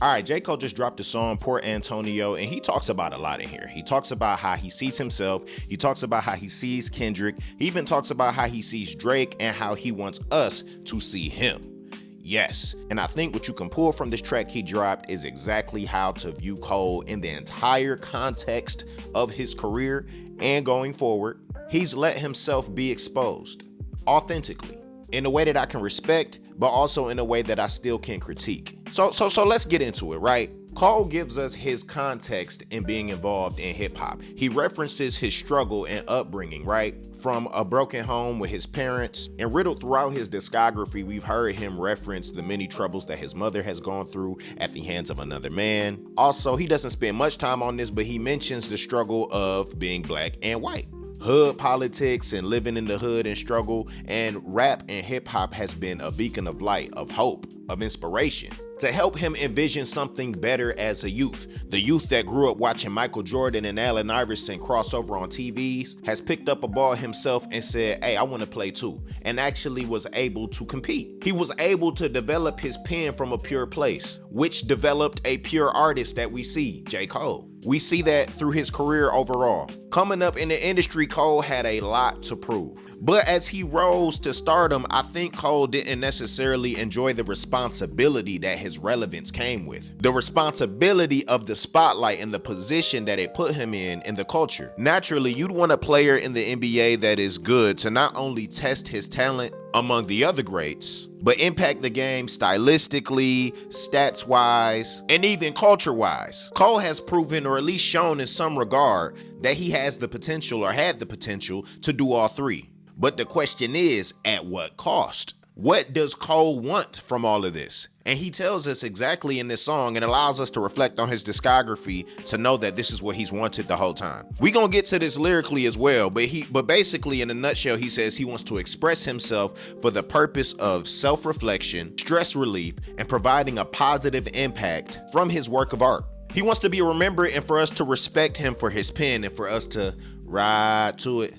All right, J. Cole just dropped a song, Port Antonio, and he talks about a lot in here. He talks about how he sees himself. He talks about how he sees Kendrick. He even talks about how he sees Drake and how he wants us to see him. Yes, and I think what you can pull from this track he dropped is exactly how to view Cole in the entire context of his career and going forward. He's let himself be exposed authentically in a way that I can respect, but also in a way that I still can critique. So let's get into it, right? Cole gives us his context in being involved in hip hop. He references his struggle and upbringing, right? From a broken home with his parents, and riddled throughout his discography, we've heard him reference the many troubles that his mother has gone through at the hands of another man. Also, he doesn't spend much time on this, but he mentions the struggle of being black and white. Hood politics and living in the hood and struggle, and rap and hip hop has been a beacon of light, of hope, of inspiration to help him envision something better as a youth. The youth that grew up watching Michael Jordan and Allen Iverson cross over on TVs has picked up a ball himself and said, hey, I want to play too, and actually was able to compete. He was able to develop his pen from a pure place, which developed a pure artist that we see, J. Cole. We see that through his career overall. Coming up in the industry, Cole had a lot to prove. But as he rose to stardom, I think Cole didn't necessarily enjoy the responsibility that his relevance came with. The responsibility of the spotlight and the position that it put him in the culture. Naturally, you'd want a player in the NBA that is good to not only test his talent among the other greats, but impact the game stylistically, stats-wise, and even culture-wise. Cole has proven, or at least shown in some regard, that he has the potential, or had the potential, to do all three. But the question is, at what cost? What does Cole want from all of this? And he tells us exactly in this song, and allows us to reflect on his discography to know that this is what he's wanted the whole time. We gonna get to this lyrically as well, but basically in a nutshell, he says he wants to express himself for the purpose of self-reflection, stress relief, and providing a positive impact from his work of art. He wants to be remembered and for us to respect him for his pen and for us to ride to it.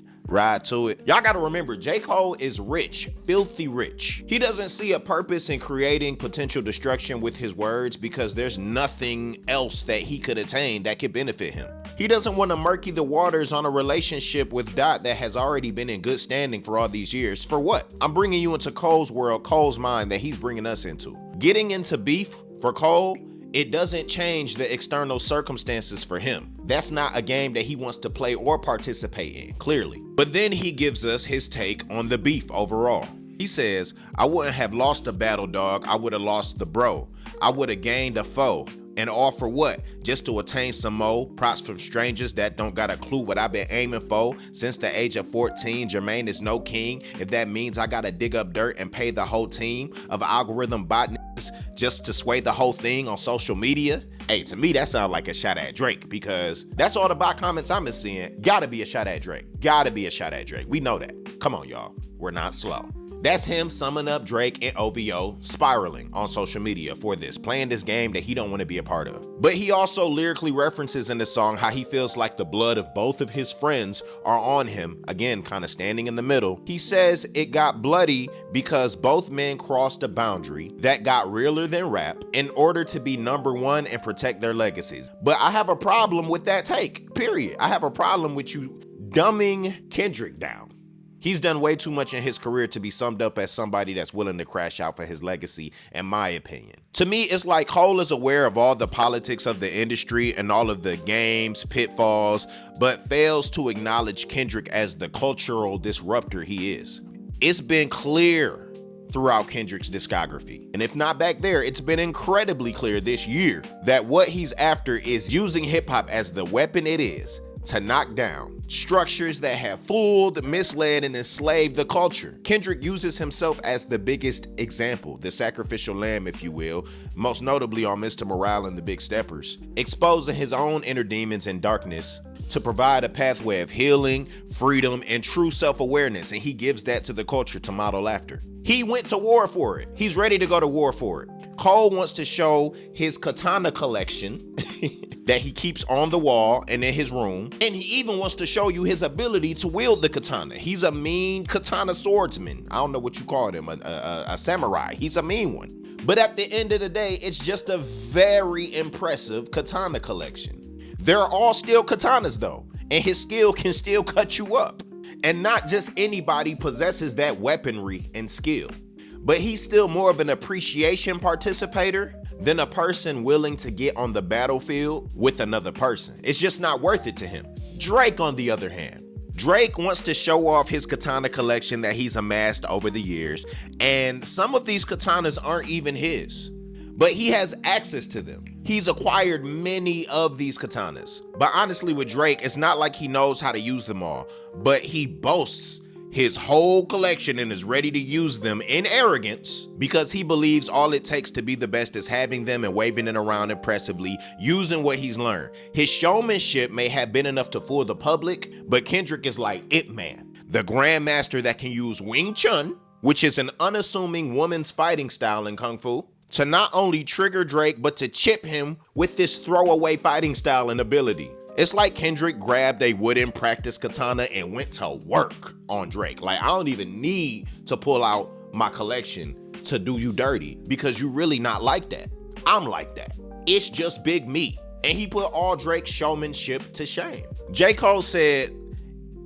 Y'all gotta remember, J. Cole is rich, filthy rich. He doesn't see a purpose in creating potential destruction with his words because there's nothing else that he could attain that could benefit him. He doesn't want to murky the waters on a relationship with Dot that has already been in good standing for all these years. For what? I'm bringing you into Cole's world, Cole's mind that he's bringing us into. Getting into beef for Cole, it doesn't change the external circumstances for him. That's not a game that he wants to play or participate in, clearly. But then he gives us his take on the beef overall. He says, I wouldn't have lost a battle, dog. I would have lost the bro. I would have gained a foe. And all for what? Just to attain some more props from strangers that don't got a clue what I've been aiming for since the age of 14. Jermaine is no king. If that means I gotta dig up dirt and pay the whole team of algorithm bot niggas just to sway the whole thing on social media. Hey, to me, that sounds like a shot at Drake, because that's all the bot comments I'm seeing. Gotta be a shot at Drake. Gotta be a shot at Drake. We know that. Come on, y'all. We're not slow. That's him summing up Drake and OVO spiraling on social media for this, playing this game that he don't want to be a part of. But he also lyrically references in the song how he feels like the blood of both of his friends are on him, again, kind of standing in the middle. He says it got bloody because both men crossed a boundary that got realer than rap in order to be number one and protect their legacies. But I have a problem with that take, period. I have a problem with you dumbing Kendrick down. He's done way too much in his career to be summed up as somebody that's willing to crash out for his legacy, in my opinion. To me, it's like Cole is aware of all the politics of the industry and all of the games, pitfalls, but fails to acknowledge Kendrick as the cultural disruptor he is. It's been clear throughout Kendrick's discography, and if not back there, it's been incredibly clear this year that what he's after is using hip-hop as the weapon it is to knock down structures that have fooled, misled, and enslaved the culture. Kendrick uses himself as the biggest example, the sacrificial lamb, if you will, most notably on Mr. Morale and the Big Steppers, exposing his own inner demons and darkness to provide a pathway of healing, freedom, and true self-awareness, and he gives that to the culture to model after. He went to war for it. He's ready to go to war for it. Cole wants to show his katana collection that he keeps on the wall and in his room, and he even wants to show you his ability to wield the katana. He's a mean katana swordsman. I don't know what you call him, a samurai. He's a mean one. But at the end of the day, it's just a very impressive katana collection. They're all still katanas though, and his skill can still cut you up. And not just anybody possesses that weaponry and skill, but he's still more of an appreciation participator than a person willing to get on the battlefield with another person. It's just not worth it to him. Drake, on the other hand, Drake wants to show off his katana collection that he's amassed over the years, and some of these katanas aren't even his, but he has access to them. He's acquired many of these katanas. But honestly, with Drake, it's not like he knows how to use them all, but he boasts his whole collection and is ready to use them in arrogance because he believes all it takes to be the best is having them and waving it around impressively, using what he's learned. His showmanship may have been enough to fool the public, but Kendrick is like Ip Man, the grandmaster that can use Wing Chun, which is an unassuming woman's fighting style in Kung Fu, to not only trigger Drake, but to chip him with this throwaway fighting style and ability. It's like Kendrick grabbed a wooden practice katana and went to work on Drake. Like, I don't even need to pull out my collection to do you dirty because you really not like that. I'm like that. It's just big me. And he put all Drake's showmanship to shame. J. Cole said,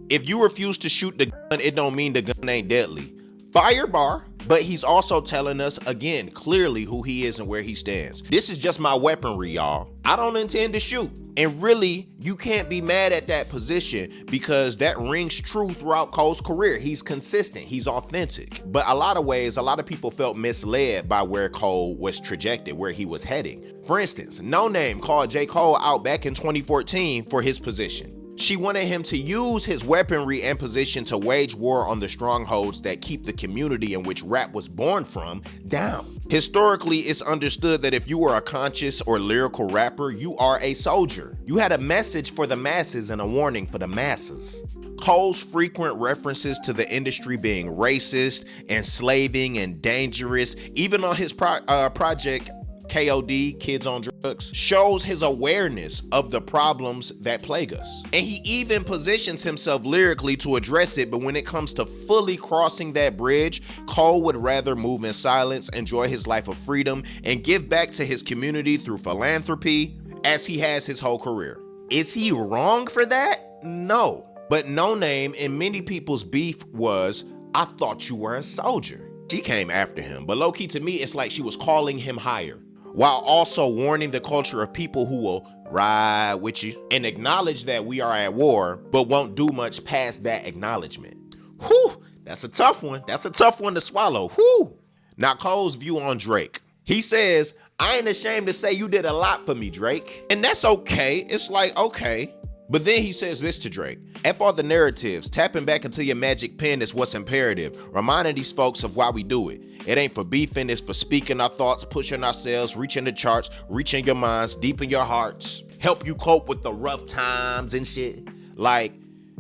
if you refuse to shoot the gun, it don't mean the gun ain't deadly. Fire bar, but he's also telling us again clearly who he is and where he stands. This is just my weaponry, y'all. I don't intend to shoot. And really, you can't be mad at that position because that rings true throughout Cole's career. He's consistent, he's authentic. But a lot of ways, a lot of people felt misled by where Cole was trajected, where he was heading. For instance, No Name called J. Cole out back in 2014 for his position. She wanted him to use his weaponry and position to wage war on the strongholds that keep the community in which rap was born from down. Historically, it's understood that if you were a conscious or lyrical rapper, you are a soldier. You had a message for the masses and a warning for the masses. Cole's frequent references to the industry being racist, enslaving, and dangerous, even on his project KOD, Kids on Drugs, shows his awareness of the problems that plague us. And he even positions himself lyrically to address it, but when it comes to fully crossing that bridge, Cole would rather move in silence, enjoy his life of freedom, and give back to his community through philanthropy, as he has his whole career. Is he wrong for that? No. But No Name and many people's beef was, I thought you were a soldier. She came after him, but low-key to me, it's like she was calling him higher, while also warning the culture of people who will ride with you and acknowledge that we are at war, but won't do much past that acknowledgement. Whew, that's a tough one. That's a tough one to swallow. Whew. Now, Cole's view on Drake. He says, I ain't ashamed to say you did a lot for me, Drake. And that's okay. It's like, okay. But then he says this to Drake. F all the narratives. Tapping back into your magic pen is what's imperative. Reminding these folks of why we do it. It ain't for beefing, it's for speaking our thoughts, pushing ourselves, reaching the charts, reaching your minds, deep in your hearts, help you cope with the rough times and shit. Like,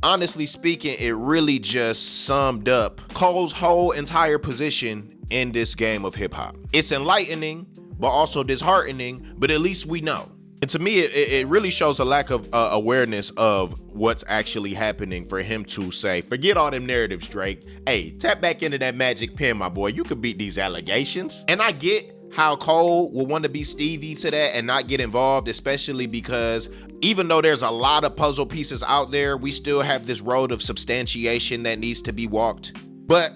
honestly speaking, it really just summed up Cole's whole entire position in this game of hip hop. It's enlightening, but also disheartening, but at least we know. And to me, it really shows a lack of awareness of what's actually happening for him to say, forget all them narratives, Drake. Hey, tap back into that magic pen, my boy. You could beat these allegations. And I get how Cole will want to be Stevie to that and not get involved, especially because even though there's a lot of puzzle pieces out there, we still have this road of substantiation that needs to be walked. But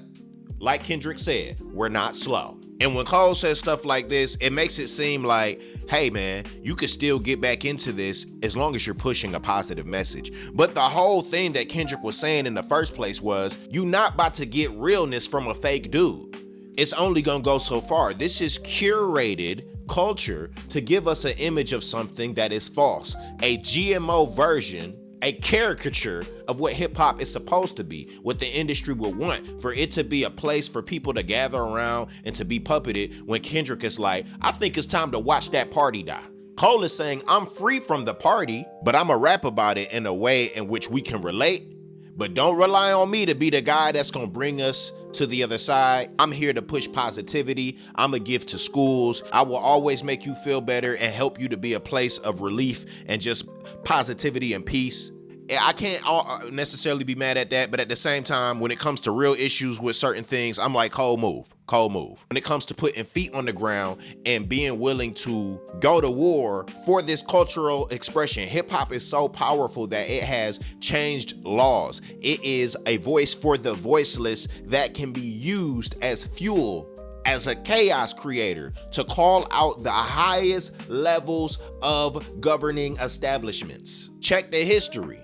like Kendrick said, we're not slow. And when Cole says stuff like this, it makes it seem like, hey man, you could still get back into this as long as you're pushing a positive message. But the whole thing that Kendrick was saying in the first place was, you not about to get realness from a fake dude. It's only gonna go so far. This is curated culture to give us an image of something that is false, a GMO version, a caricature of what hip hop is supposed to be, what the industry would want, for it to be a place for people to gather around and to be puppeted, when Kendrick is like, I think it's time to watch that party die. Cole is saying, I'm free from the party, but I'm a rap about it in a way in which we can relate, but don't rely on me to be the guy that's gonna bring us to the other side. I'm here to push positivity. I'm a gift to schools. I will always make you feel better and help you to be a place of relief and just positivity and peace. I can't necessarily be mad at that, but at the same time, when it comes to real issues with certain things, I'm like, Cole, move. Cold move. When it comes to putting feet on the ground and being willing to go to war for this cultural expression, hip hop is so powerful that it has changed laws. It is a voice for the voiceless that can be used as fuel, as a chaos creator, to call out the highest levels of governing establishments. Check the history.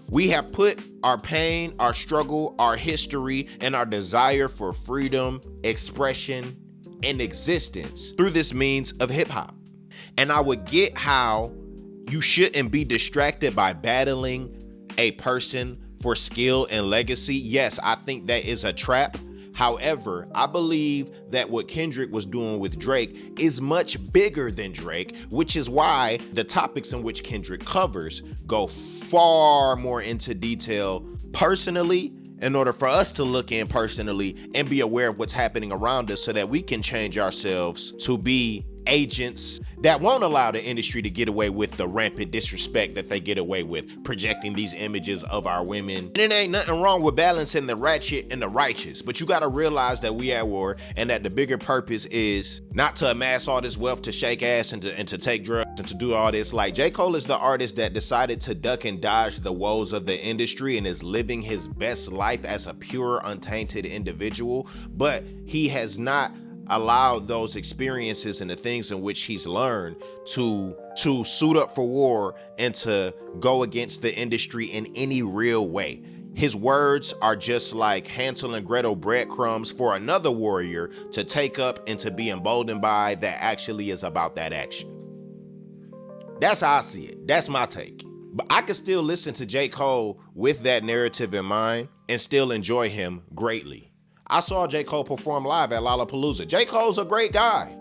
We have put our pain, our struggle, our history, and our desire for freedom, expression, and existence through this means of hip hop. And I would get how you shouldn't be distracted by battling a person for skill and legacy. Yes, I think that is a trap. However, I believe that what Kendrick was doing with Drake is much bigger than Drake, which is why the topics in which Kendrick covers go far more into detail personally, in order for us to look in personally and be aware of what's happening around us so that we can change ourselves to be agents that won't allow the industry to get away with the rampant disrespect that they get away with, projecting these images of our women. And it ain't nothing wrong with balancing the ratchet and the righteous, but you gotta realize that we at war, and that the bigger purpose is not to amass all this wealth to shake ass and to take drugs and to do all this. Like, J. Cole is the artist that decided to duck and dodge the woes of the industry and is living his best life as a pure, untainted individual, but he has not allowed those experiences and the things in which he's learned to suit up for war and to go against the industry in any real way. His words are just like Hansel and Gretel breadcrumbs for another warrior to take up and to be emboldened by, that actually is about that action. That's how I see it. That's my take. But I could still listen to J. Cole with that narrative in mind and still enjoy him greatly. I saw J. Cole perform live at Lollapalooza. J. Cole's a great guy.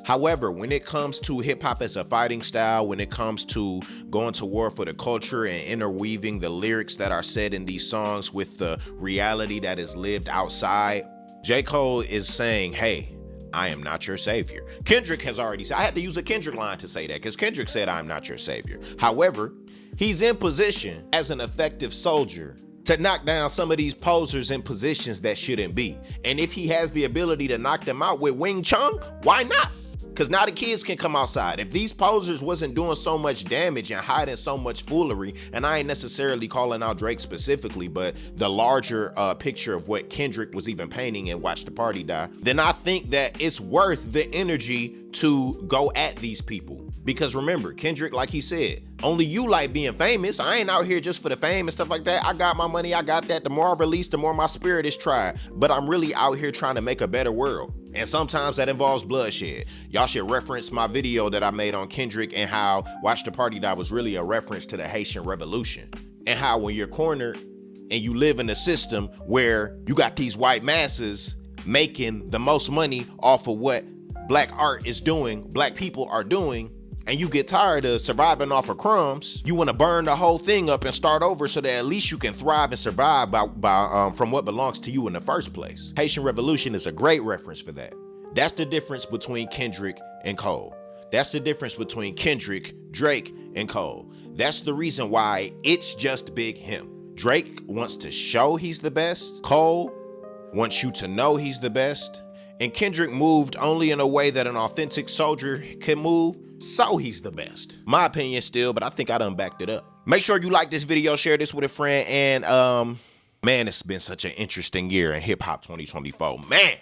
However, when it comes to hip hop as a fighting style, when it comes to going to war for the culture and interweaving the lyrics that are said in these songs with the reality that is lived outside, J. Cole is saying, hey, I am not your savior. Kendrick has already said, I had to use a Kendrick line to say that because Kendrick said, I'm not your savior. However, he's in position as an effective soldier to knock down some of these posers in positions that shouldn't be. And if he has the ability to knock them out with Wing Chun, why not? Because now the kids can come outside. If these posers wasn't doing so much damage and hiding so much foolery, and I ain't necessarily calling out Drake specifically, but the larger picture of what Kendrick was even painting in Watch the Party Die, then I think that it's worth the energy to go at these people. Because remember, Kendrick, like he said, only you like being famous. I ain't out here just for the fame and stuff like that. I got my money, I got that. The more I release, the more my spirit is tried. But I'm really out here trying to make a better world. And sometimes that involves bloodshed. Y'all should reference my video that I made on Kendrick and how Watch the Party Die was really a reference to the Haitian Revolution. And how when you're cornered and you live in a system where you got these white masses making the most money off of what black art is doing, black people are doing, and you get tired of surviving off of crumbs, you want to burn the whole thing up and start over so that at least you can thrive and survive from what belongs to you in the first place. Haitian Revolution is a great reference for that. That's the difference between Kendrick and Cole. That's the difference between Kendrick, Drake, and Cole. That's the reason why it's just Big Him. Drake wants to show he's the best. Cole wants you to know he's the best. And Kendrick moved only in a way that an authentic soldier can move, so he's the best. My opinion still, but I think I done backed it up. Make sure you like this video, share this with a friend, and man, it's been such an interesting year in hip hop 2024. Man.